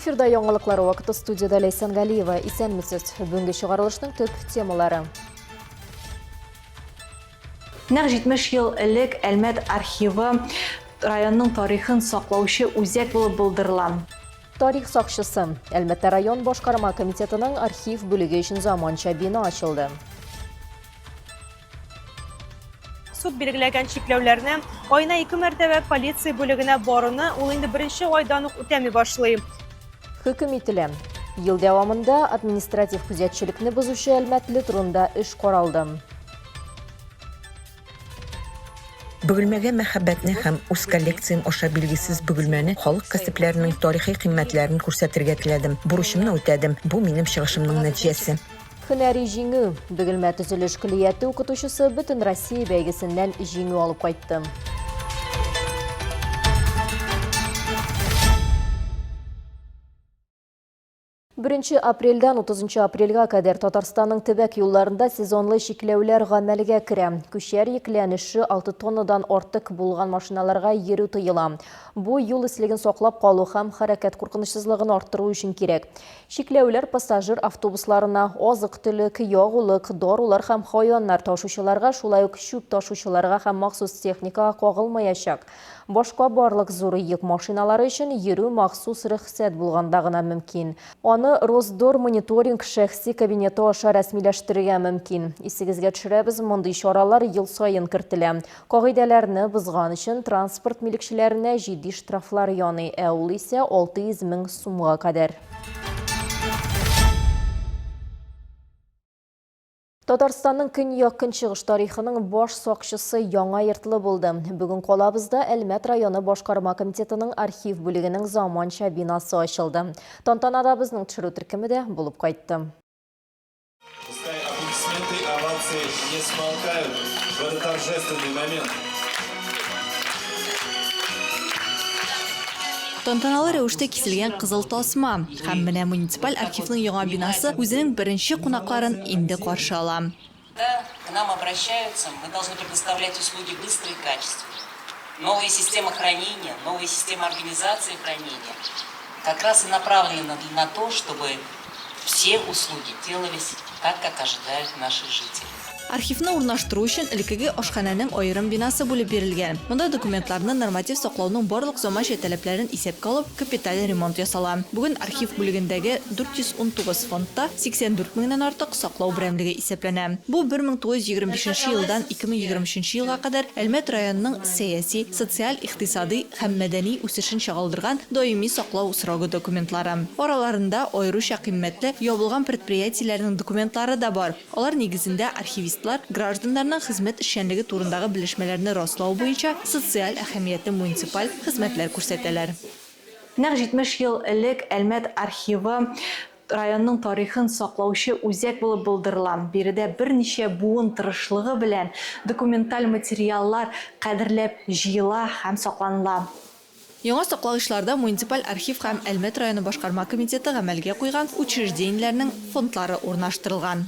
Эфирда яңалыклар вакыты, студияда Лейсан Галиева. Исәнмесез. Бүгенге чыгарылышның төп темалары. Нәq 70 ел элек Әлмәт архивы районның тарихын саклаучы үзәк булып булдырыла. Тарих сакчысы. Әлмәт район башкарма комитетының архив бүлеге өчен заманча бина ачылды. Суд белгеләгән чикләүләрне айына 2 мәртәбә полиция бүлегенә баруны ул инде беренче айдан ук үтәми башлый. Хөкем ителә. Ел дәвамында административ күзәтчелекне бозучы Әлмәтле турында эш каралды. Бөгелмәгә мәхәббәтне һәм үз коллекциям аша билгесез бөгелмәне халык кәсепләренең тарихи кыйммәтләрен күрсәтергә теләдем. Бурычымны үтәдем. Бу минем чыгышымның нәтиҗәсе. Һөнәри җиңү. Бөгелмә төзелеш көллияте укытучысы бөтен Россия бәйгесеннән җиңү алып кайтты. Бірінші апрельдан 30 апрельга кадәр Татарстанның төбәк юлларында сезонлы шикләүләр гамәлгә керә. Күчәр йөкләнеше 6 тоннадан артык булган машиналарга йөрү тыела. Бу юл ислеген саклап калу һәм хәрәкәт куркынычсызлыгын арттыру өчен кирәк. Шикләүләр пассажир автобусларына, азык-төлек, ягулык, дарулар һәм хайваннар ташучыларга, шулай ук чүп ташучыларга һәм махсус техникага кагылмаячак. Башка барлык зур йөк машиналары өчен йөрү махсус рөхсәт булганда гына мөмкин. Аны Росдор мониторинг шәхси кабинеты аша рәсмиләштерергә мөмкин. Исегезгә төшерәбез, мондый чаралар ел сайын кертелә. Кагыйдәләрне бозган өчен транспорт милекчеләренә җитди штрафлар яный, ә ул исә 600 мең сумга кадәр. Татарстанның көньяк көнчыгыш тарихының баш сакчысы яңа йортлы булды. Бүген калабызда Әлмәт районы башкарма комитетының архив бүлегенең заманча бинасы ачылды. Тантанада безнең төшерү төркеме дә булып кайтты. Пускай аплодисменты и овации не смолкают в этот торжественный момент. Тантаналы рәвештә киселгән кызыл тасма һәм менә муниципаль архивның яңа бинасы үзенең беренче кунакларын инде каршы ала. Когда к нам обращаются, мы должны предоставлять услуги быстро и качественно. Новая система хранения, новая система организации хранения как раз и направлена на то, чтобы все услуги делались так, как ожидают наши жители. Архивны урнаштыру өчен элеккеге ашханәнең аерым бинасы булып бирелгән. Монда документларны норматив саклауның барлык заманча таләпләрен исәпкә алып, капиталь ремонт ясала. Бүген архив бүлегендәге 419 фондта 84 меңнән артык саклау берәмлеге исәпләнә. Бу 1925 елдан 2023 елга кадәр Әлмәт районының сәяси, социаль, икътисади һәм мәдәни үсешен чагылдырган даими саклау срогы документлары. Араларында аеруча кыйммәтле ябылган предприятиеләрнең документлары да бар. Алар нигезендә архивист гражданнарның хезмәт эшчәнлеге турындагы белешмәләрне раслау буенча социаль әһәмиятле муниципаль хезмәтләр күрсәтәләр. Нәq 70 ел элек Әлмәт архивы районның тарихын саклаучы үзәк булып булдырыла. Биредә берничә буын тырышлыгы белән документаль материаллар кадерләп җыела һәм сакланыла. Яңа саклагычларда муниципаль архив һәм Әлмәт районы башкарма комитеты гамәлгә куйган учреждениеләрнең фондлары урнаштырылган.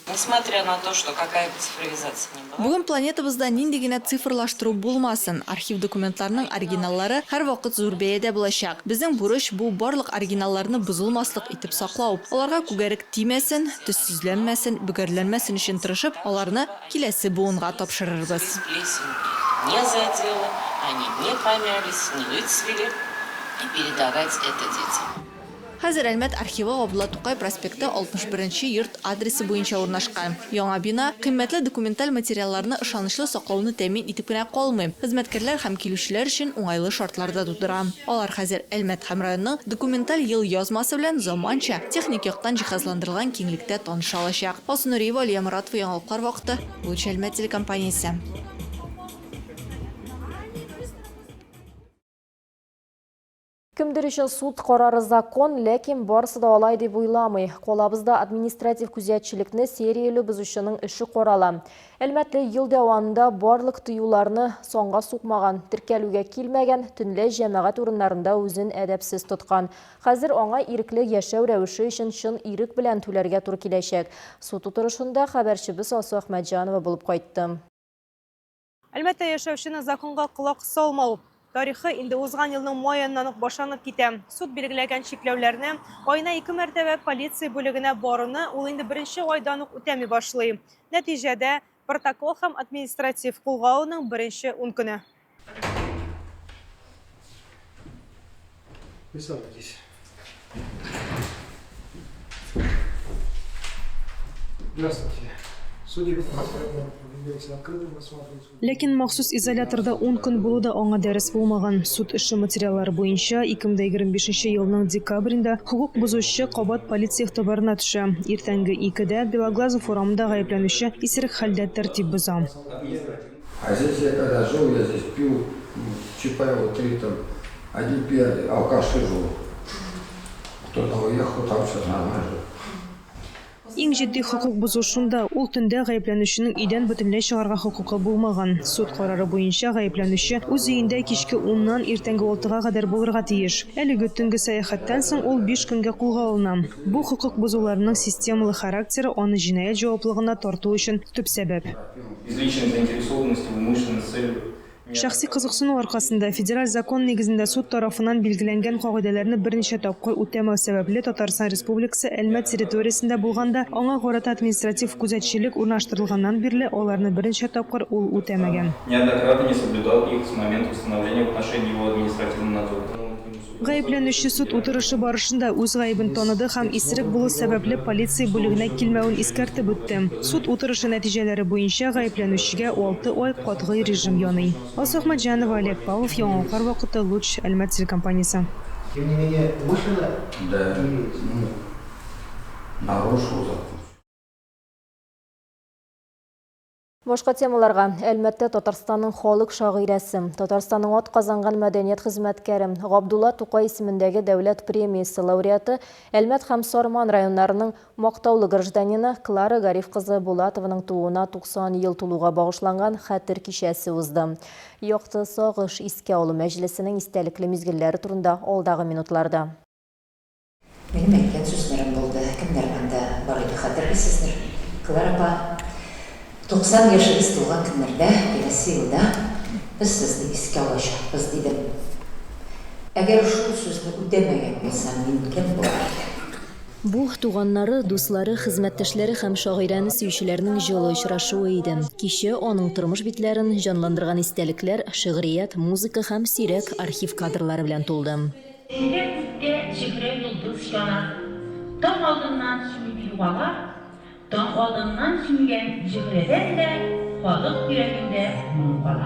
Несмотря на то, что какая-то цифровизация не была. Бүген планетабызда нинди генә цифрлаштыру булмасын, архив документларының оригиналлары һәр вакыт зур бәядә булачак. Безнең бурыч бу барлык оригиналларны бозылмаслык итеп саклау. Аларга күгәрек тимәсен, төссезләнмәсен, бөгәрләнмәсен өчен тырышып, аларны киләсе буынга тапшырырбыз. Не задело, они не помялись, не выцвели, и передавать это детям. Хәзер Әлмәт архивы Габдулла Тукай проспекты 61-нче йорт адресы буенча урнашкан. Яңа бина кыйммәтле документаль материалларны ышанычлы саклауны тәэмин итеп кенә калмый. Хезмәткәрләр һәм килүчеләр өчен уңайлы шартларда тудыра. Алар хәзер Әлмәт һәм районның документаль ел язмасы белән заманча техник яктан җиһазландырылган киңлектә таныша алачак. Алсынуриева, Алия Моратова, яңалыклар вакыты, Луч Әлмәт телекомпаниясе. Кемдер өчен суд карары закон, ләкин барысы да алай дип уйламый. Калабызда административ күзәтчелекне серияле бозучының эше карала. Әлмәтле ел дәвамында барлык тыюларны соңга сукмаган, теркәлүгә килмәгән, төнлә җәмәгать урыннарында үзен әдәпсез тоткан. Хәзер аңа ирекле яшәү рәвеше өчен чын ирек белән түләргә туры киләчәк. Суд утырышында хәбәрчебез Асу Әхмәтҗанова булып кайтты. Әлбәттә, яшәүчене законга колак салмау тарихы инде узган елның май аеннан ук башланып китә. Суд билгеләгән чикләүләрне айна 2 мәртәбә полиция бүлегенә баруны ул инде беренче айдан ук үтәми башлый. Нәтиҗәдә протокол һәм административ кулга алуның беренче 10 көне. Присаживайтесь. Здравствуйте. Судья открытым рассматривается. Ләкин махсус изоляторда 10 көн булу да аңа дәрес булмаган. Суд эше материаллары буенча 2025 елның декабрендә хукук бузучы кабат полиция игътибарына төшә. Иртәнге 2дә Белоглазов урамында гаепләнүче исерек хәлдә тәртип боза. А здесь я когда жил, я здесь пил Чапаева 3 там, один пьяный, алкаш жил. Кто-то уехал, там все нормально. Иң җитди хукук бузушында ул төндә гаепләнүченең идән бөтенләй чыгарга хукукы булмаган. Суд карары буенча гаепләнүче үз өендә кичке 10ннан иртәнге 6га кадәр булырга тиеш. Әлеге төнге сәяхәттән соң ул 5 көнгә кулга алына. Бу хукук бузуларының системалы характеры аны җинаять җаваплылыгына тарту өчен төп сәбәп. Из личной заинтересованности в умышленной целью. Шәхси кызыксыну аркасында федераль закон нигезендә суд тарафыннан билгеләнгән кагыйдәләрне берничә тапкыр үтәмәү сәбәпле Татарстан Республикасы Әлмәт территориясендә булганда аңа карата административ күзәтчелек урнаштырылганнан бирле аларны беренче тапкыр ул үтәмәгән. Неоднократно не соблюдал их с момента установления в отношении его административного надзора. Гаепләнүче суд утырышы барышында үз гаебен таныды һәм исерек булу сәбәпле полиция бүлегенә килмәвен искәртеп үтте. Суд утырышы нәтиҗәләре буенча гаепләнүчегә 6 ай катгый режим яный. Алсу Ахмаджанова, Олег Павлов, Яңалкар вакыты, Луч, Әлмәт телекомпаниясе. Тем не менее, умышленно? Да, нарушил закон. Башка темаларга Әлмәттә Татарстанның халык шагыйрәсе, Татарстанның ат казанган мәдәният хезмәткәре Габдулла Тукай исемендәге дәүләт премиясе лауреаты Әлмәт һәм Сарман районнарының мактаулы гражданины Клара Гариф кызы Булатованың тууына 90 ел тулуга багышланган хәтер кичәсе узды. Якты сагыш искә алу мәҗлесенең истәлекле мизгелләре турында алдагы минутларда. Минем әйткән сүзләрем булды. Кемнәр монда бар иде хәтер бисездер. Клара апа 90 яшыгыз тулган көннәрдә, киләсе елда без сезне искә алачакбыз дидем. Әгәр шул сүзне үтәмәгән булсам, мин кем булар? Бу туганнары, дуслары, хезмәттәшләре һәм шагыйрәне сөючеләрнең җылы очрашуы иде. Кичә аның тормыш битләрен җанландырган истәлекләр, шигърият, музыка һәм сирәк архив кадрлары белән тулды. Сирәк шигъри йолдыз яна. Таң алдыннан сүнүп югала, таң алдыннан сүнгән җигредән дә халык йөрәгендә моң кала.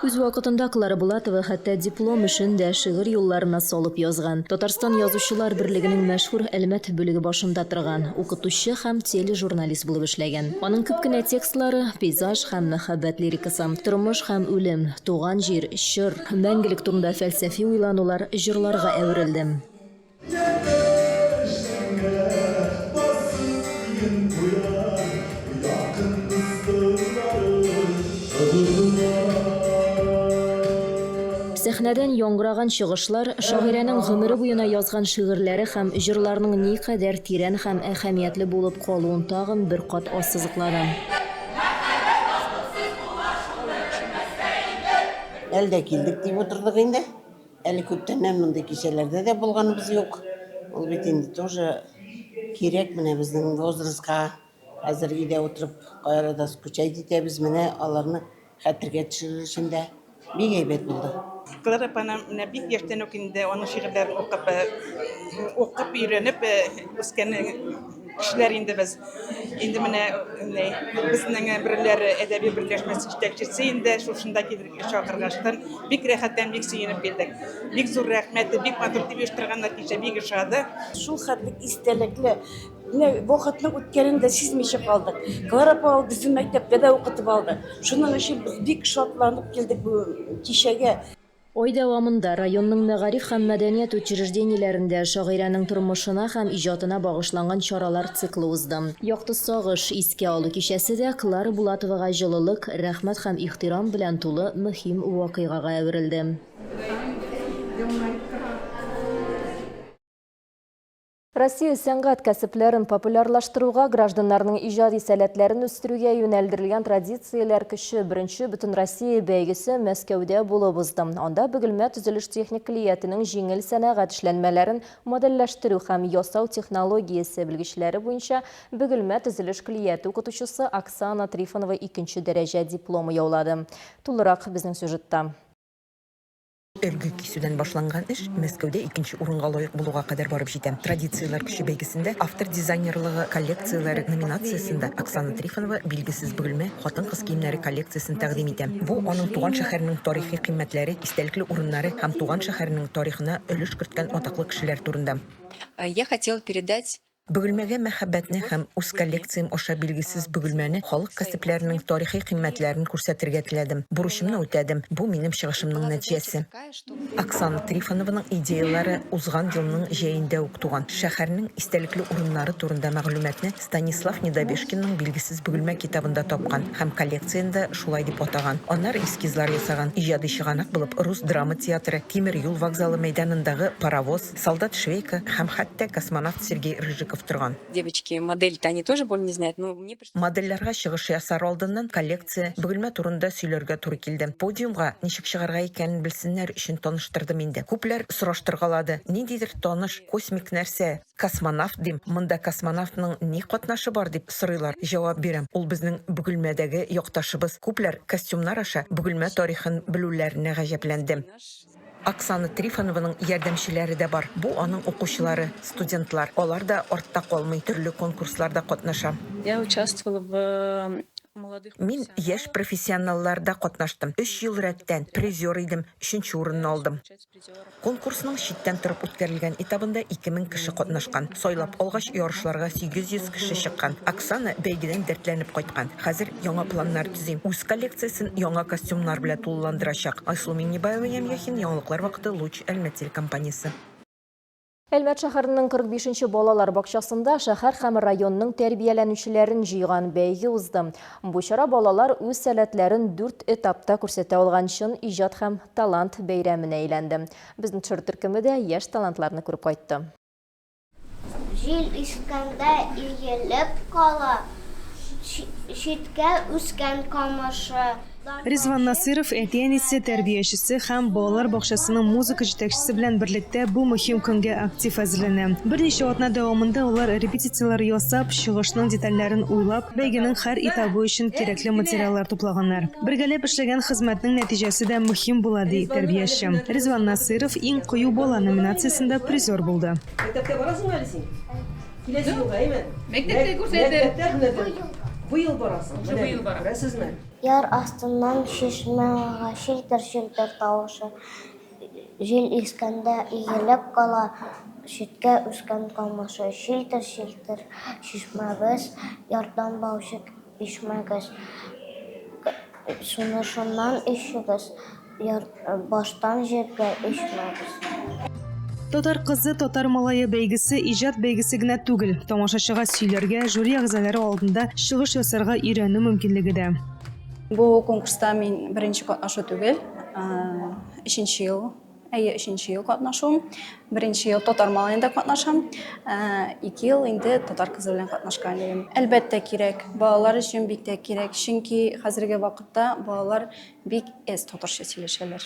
Үз вакытында Клара Булатова хәтта диплом эшен дә шигырь юлларына салып язган. Татарстан язучылар берлегенең мәшһүр Әлмәт бүлеге башында торган, укытучы һәм тележурналист булып эшләгән. Аның күп кенә текстлары пейзаж һәм мәхәббәт лирикасы, тормыш һәм үлем, туган җир, чор, мәңгелек турында фәлсәфи уйланулар җырларга әверелде. Сәхнәдән яңгыраган чыгышлар, шагыйрәнең гомере буена язган шигырьләре һәм җырларның никадәр тирән һәм әһәмиятле булып калуын тагын бер кат ассызыклады. Әлдә килдек дип утырдык инде. Әле күптәннән мондай кичәләрдә дә булганыбыз юк. Ул бит инде тоже кирәк менә безнең возрастка. Хәзер өйдә утырып, кайрада скучать итәбез, менә аларны хәтергә төшерер өчен дә бик әйбәт булды. Клара апаны менә бик яшьтән үк инде аның шигырьләрен укып өйрәнеп үскән кешеләр инде без. Инде менә безнең берләр әдәби берләшмәсе җитәкчесе инде шушында килергә чакыргаштан бик рәхәттән, бик сөенеп килдек. Бик зур рәхмәт, бик матур дип оештырганнар кичә, бик ошады. Шул хәтлек истәлекле вакытның үткәнен дә сизмичә калдык. Клара апа безнең мәктәптә дә укытып алды. Шуның өчен без бик шатланып килдек бу кичәгә. Ой дәвамында районның мәгариф һәм мәдәният учреждениеләрендә шагыйрәнең тормышына һәм иҗатына багышланган чаралар циклы узды. Якты сагыш искә алу кичәсе дә Клара Булатовага җылылык, рәхмәт һәм ихтирам белән тулы мөһим вакыйгага әверелде. Россия сәнгать кәсіпләрін популярлаштыруға, гражданларның ижади сәләтләрін үстерүгә юнәлдірілген традицияләр кіші бірінші бүтін Россия бәйгісі Мәскәүдә булып узды. Анда бөгелмә төзелеш техникалиятының жеңіл сәнәгать эшләнмәләрен моделләштерү һәм ясау технологиясе белгечләре буенча бөгелмә төзелеш клиаты укытучысы Оксана Трифонова 2-нче дәрәҗә дипломы яулады. Тулырак безнең сюжетта. Өргү кисүдән башланган эш Мәскәүдә 2нче урынга лаек булуга кадәр барып җитә. Традицияләр көче бәйгесендә автор дизайнерлыгы коллекцияләре номинациясендә Оксана Трифонова билгесез бөгелмә хатын-кыз киемнәре коллекциясын тәкъдим итә. Бу аның туган шәһәренең тарихи кыйммәтләре, истәлекле урыннары һәм туган шәһәренең тарихына өлеш керткән атаклы кешеләр турында. Я хотела передать Бөгелмәгә мәхәббәтне һәм үз коллекциям аша билгесез бөгелмәне халык кәсепләренең тарихи кыйммәтләрен күрсәтергә теләдем. Бурычымны үтәдем. Бу минем чыгышымның нәтиҗәсе. Оксана Трифонованың идеялары узган елның җәендә үк туган. Шәһәрнең истәлекле урыннары турында мәгълүматны Станислав Недобешкинның билгесез бөгелмә китабында тапкан һәм коллекциясендә шулай дип атаган. Аннары эскизлар ясаган. Иҗади чыганак булып Рус драма театры, Тимер юл вокзалы мәйданындагы паровоз, солдат Швейка һәм хәтта космонавт Сергей Рыжиков торган. девочки, модели-то они тоже более не знают, но мне пришлось... Модельләргә чыгыш ясар алдыннан коллекция бөгелмә турында сөйләргә туры килде. Подиумга ничек чыгарга икәнен белсеннәр өчен таныштырдым инде. Күпләр сораштыргалады. Ниндидер таныш космик нәрсә? Космонавт дим. Монда космонавтның ни катнашы бар дип сорыйлар. Җавап бирәм. Ул безнең бөгелмәдәге якташыбыз. Күпләр костюмнар аша бөгелмә тарихын белүләренә гаҗәпләнде. Оксана Трифонованың ярдәмчеләре дә бар. Бу аның укучылары, студентлар. Алар да артта калмый, төрле конкурсларда катнаша. Я участвовала в молодых... Мин яшь профессионалларда катнаштым. 3 ел рәттән призер идем, 3нче урынны алдым. Конкурсның читтән торып үткәрелгән этабында 2000 кеше катнашкан. Сайлап алгач ярышларга 800 кеше чыккан. Оксана бәйгедән дәртләнеп кайткан. Хәзер яңа планнар төзим. Үз коллекциясен яңа костюмнар белән тулыландырачак. Айсул Миңнебаева, Ямьяхин, яңалыклар вакыты, Луч, Әлмәт телекомпаниясе. Әлмәт шәһәренең 45-нче балалар бакчасында шәһәр һәм районның тәрбияләнүчеләрен җыйган бәйге узды. Бу чара балалар үз сәләтләрен 4 этапта күрсәтә алган чын иҗат һәм талант бәйрәменә әйләнде. Безнең төшер төркеме дә яшь талантларны күреп кайтты. Җил искәндә иелеп кала, читкә үскән камышы. Ризван Насыров әти-әнисе, тәрбиячесе һәм балалар бакчасының музыка җитәкчесе белән берлектә бу мөһим көнгә актив әзерләнә. Берничә атна дәвамында улар репетициялар ясап, чыгышның детальләрен уйлап, бәйгенең һәр этабы өчен кирәкле материаллар туплаганнар. Бергәләп эшләгән хезмәтнең нәтиҗәсе дә мөһим була ди тәрбияче. Ризван Насыров иң кыю бала номинациясендә призер булды. Мәктәпкә барасыңмы әле син? Киләсе елга, әйме? Мәктәптә күрсәтеп. Бу ел барасың. Бу ел бара. Беләсезме? Яр астыннан чишмәгә шилтер тавышы. Җил искәндә иелеп кала, читкә үскән камышы. Шилтер чишмәгез, ярдан баучы ишмәгез. Суны шуннан ишегез, баштан җиргә ишмәгез. Татар кызы, татар малае бәйгесе иҗат бәйгесе генә түгел. Тамашачыга сөйләргә, жюри әгъзалары алдында чыгыш ясарга өйрәнү мөмкинлеге дә. Бу конкурста мин беренче катнашу түгел, 3нче ел катнашам. Беренче ел татар малаенда катнашам, 2 ел инде татар кызы белән катнашкан идем. Әлбәттә кирәк, балалар өчен бик тә кирәк, чөнки хәзерге вакытта балалар бик әз татарча сөйләшәләр.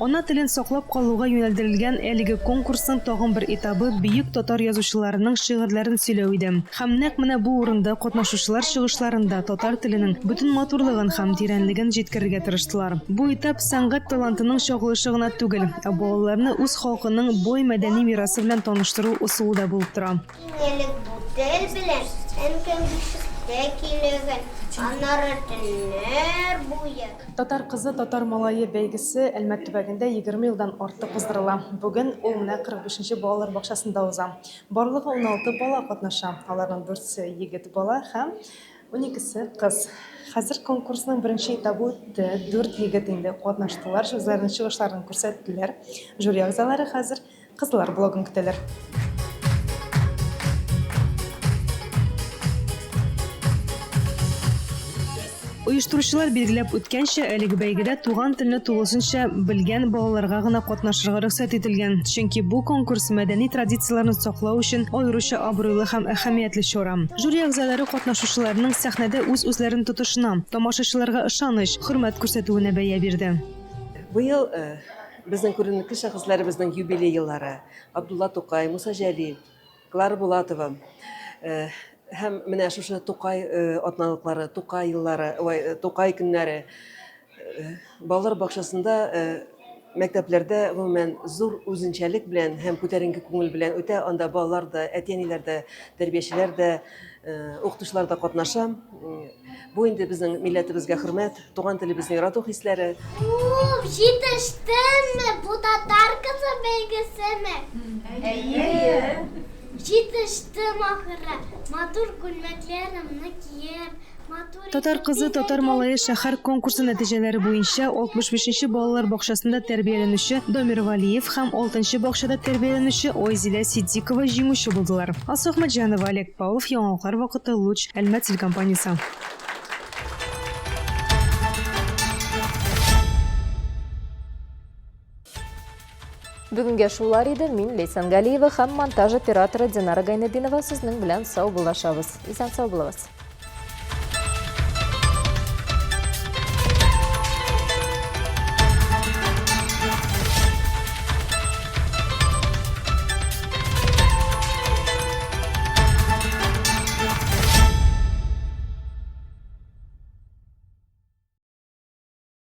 Ана телен саклап калуга юнәлдерелгән әлеге конкурсның тагын бер этабы бөек татар язучыларының шигырьләрен сөйләү иде. Һәм нәкъ менә бу урында катнашучылар чыгышларында татар теленең бөтен матурлыгын һәм тирәнлеген җиткерергә тырыштылар. Бу этап сәнгать талантының чагылышы гына түгел, ә балаларны үз халкының бай мәдәни мирасы белән таныштыру усулы да булып тора. Татар кызы, татар малае бәйгесе Әлмәт төбәгендә 20 елдан артык уздырыла. Бүген ул менә 45-нче балалар бакчасында уза. Барлыгы 16 бала катнаша. Аларның 4се егет бала һәм 12се кыз. Хәзер конкурсның беренче этабы үтте. 4 егет инде катнаштылар, үзләренең чыгышларын күрсәттеләр. Жюри әгъзалары хәзер кызлар блогын көтәләр. Оештыручылар билгеләп үткәнчә, әлеге бәйгедә туган телне тулысынча белгән балаларга гына катнашырга рөхсәт ителгән. Чөнки бу конкурс мәдәни традицияләрне саклау өчен аеруча абруйлы һәм әһәмиятле чара. Жюри әгъзалары катнашучыларның сәхнәдә үз-үзләрен тотышына, тамашачыларга ышаныч, хөрмәт күрсәтүенә бәя бирде. Быел безнең күренекле шәхесләребезнең юбилей еллары. Абдулла Тукай, Муса Җәлил, Клара Булатова. Һәм менә шушы Тукай атналыклары, Тукай еллары, Тукай көннәре балалар бакчасында, мәктәпләрдә гомумән зур үзенчәлек белән һәм күтәренке күңел белән үтә, анда балалар да, әти-әниләр дә, тәрбиячеләр дә, укытучылар да катнаша. Бу инде безнең милләтебезгә хөрмәт, туган телебезне ярату хисләре. Җитештеңме? Бу татар кызы бәйгесеме? Әйе. Җитештем ахыры. Матур күлмәкләремне киеп, Татар кызы, татар малае шәһәр конкурсы нәтиҗәләре буенча 65-нче балалар бакчасында тәрбияләнүче Дамир Валиев һәм 6-нчы бакчада тәрбияләнүче Ойзилә Сиддикова җиңүче булдылар. Асыл Ахмаджанова, Олег Павлов, Яңалыклар вакыты, Луч, Әлмәт телекомпаниясе. Бүгінге шулар иде. Мин Лейсан Галиева һәм монтаж операторы Динара Гайнетдинова сезнең белән сау булашабыз. Исән сау булыгыз.